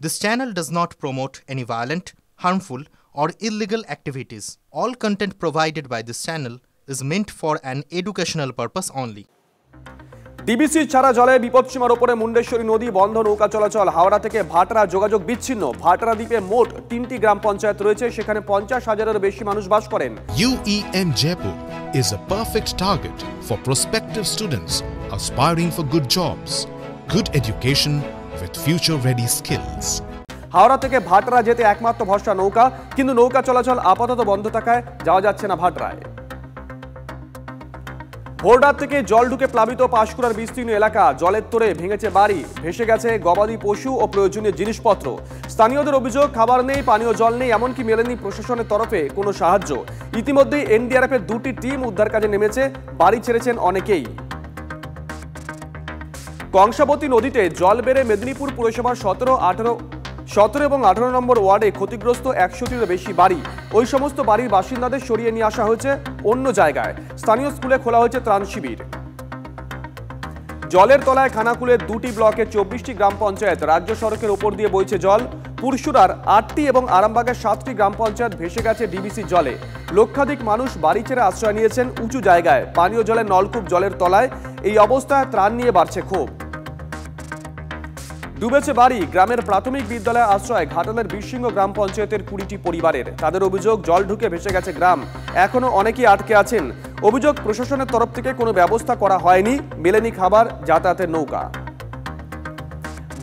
This channel does not promote any violent, harmful, or illegal activities. All content provided by this channel is meant for an educational purpose only. DBC ছাড়া জলে বিপদসীমার উপরে মুন্ডেশ্বরী নদী বন্ধ, নৌকা চলাচল। হাওড়া থেকে ভাটরা যোগাযোগ বিচ্ছিন্ন। ভাটরা দ্বীপে মোট 3টি গ্রাম পঞ্চায়েত রয়েছে, সেখানে 50,000-এর বেশি মানুষ বাস করেন। UEN Jaipur is a perfect target for prospective students aspiring for good jobs, good education with future-ready skills. Howrah থেকে ভাটরা যেতে একমাত্র ভরসা নৌকা, কিন্তু নৌকা চলাচল আপাতত বন্ধ থাকায় যাওয়া যাচ্ছে না ভাটরায়। ভোররাত থেকে জল ঢুকে প্লাবিত পাঁশকুড়ার বিস্তীর্ণ এলাকা। জলের তোড়ে ভেঙেছে বাড়ি, ভেসে গেছে গবাদি পশু ও প্রয়োজনীয় জিনিসপত্র। স্থানীয়দের অভিযোগ, খাবার নেই, পানীয় জল নেই, এমনকি মেলেনি প্রশাসনের তরফে কোনো সাহায্য। ইতিমধ্যেই এনডিআরএফের 2টি টিম উদ্ধার কাজে নেমেছে, বাড়ি ছেড়েছেন অনেকেই। কংসাবতী নদীতে জল বেড়ে মেদিনীপুর পুরসভার 17 এবং 18 নম্বর ওয়ার্ডে ক্ষতিগ্রস্ত 100টিরও বেশি বাড়ি। ওই সমস্ত বাড়ির বাসিন্দাদের সরিয়ে নিয়ে আসা হয়েছে অন্য জায়গায়। স্থানীয় স্কুলে খোলা হয়েছে ত্রাণ শিবির। জলের তলায় খানাকুলের 2টি ব্লকে 24টি গ্রাম পঞ্চায়েত। রাজ্য সড়কের ওপর দিয়ে বইছে জল। পুরসুরার 8টি এবং আরামবাগের 7টি গ্রাম পঞ্চায়েত ভেসে গেছে ডিবিসি জলে। লক্ষাধিক মানুষ বাড়ি ছেড়ে আশ্রয় নিয়েছেন উঁচু জায়গায়। পানীয় জলের নলকূপ জলের তলায়। এই অবস্থায় ত্রাণ নিয়ে বাড়ছে ক্ষোভ। ডুবেছে বাড়ি। গ্রামের প্রাথমিক বিদ্যালয়ে আশ্রয় ঘাটালের বীরসিংহ গ্রাম পঞ্চায়েতের 20টি পরিবারের। তাদের অভিযোগ, জল ঢুকে ভেসে গেছে গ্রাম, এখনো অনেকেই আটকে আছেন। অভিযোগ, প্রশাসনের তরফ থেকে কোনো ব্যবস্থা করা হয়নি, মেলেনি খাবার, যাতায়াতের নৌকা।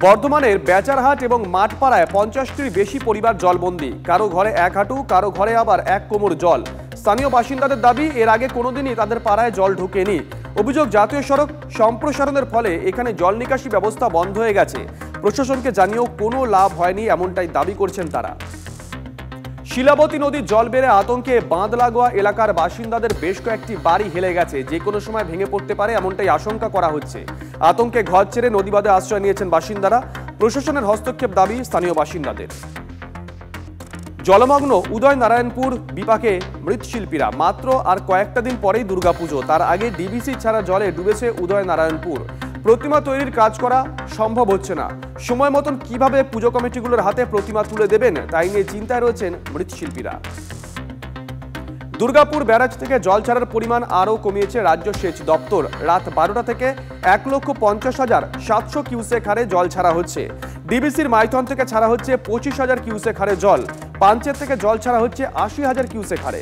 বর্ধমানের বেচারহাট এবং মাঠপাড়ায় 50টির বেশি পরিবার জলবন্দী। কারো ঘরে 1 হাঁটু, কারো ঘরে আবার 1 কোমর জল। স্থানীয় বাসিন্দাদের দাবি, এর আগে কোনোদিনই তাদের পাড়ায় জল ঢোকেনি। অভিযোগ, জাতীয় সড়ক সম্প্রসারণের ফলে এখানে জল নিকাশি ব্যবস্থা বন্ধ হয়ে গেছে। প্রশাসনকে জানিয়েও কোনো লাভ হয়নি, এমনটাই দাবি করছেন তারা। শিলাবতী নদীর জল বেড়ে আতঙ্কে বাঁধ লাগোয়া এলাকার বাসিন্দাদের বেশ কয়েকটি বাড়ি হেলে গেছে, যে কোনো সময় ভেঙে পড়তে পারে এমনটাই আশঙ্কা করা হচ্ছে। আতঙ্কে ঘর ছেড়ে নদীবাঁধে আশ্রয় নিয়েছেন বাসিন্দারা। প্রশাসনের হস্তক্ষেপ দাবি স্থানীয় বাসিন্দাদের। জলমগ্ন উদয়নারায়ণপুর বিপাকে মৃৎশিল্পীরা। মাত্র আর কয়েকটা দিন পরেই দুর্গাপুজো, তার আগে ডিবিসি ছাড়া জলে ডুবেছে উদয়নারায়ণপুর। প্রতিমা তৈরির কাজ করা সম্ভব হচ্ছে না। সময় মতন কিভাবে পুজো কমিটিগুলোর হাতে প্রতিমা তুলে দেবেন, তাই নিয়ে চিন্তায় রয়েছেন মৃৎশিল্পীরা। দুর্গাপুর ব্যারাজ থেকে জল ছাড়ার পরিমাণ আরও কমিয়েছে রাজ্য সেচ দপ্তর। রাত 12টা থেকে 1,50,700 কিউসেক হারে জল ছাড়া হচ্ছে। ডিবিসির মাইথন থেকে ছাড়া হচ্ছে 25,000 কিউসেক হারে জল। পাঞ্চের থেকে জল ছাড়া হচ্ছে 80,000 কিউসেক হারে।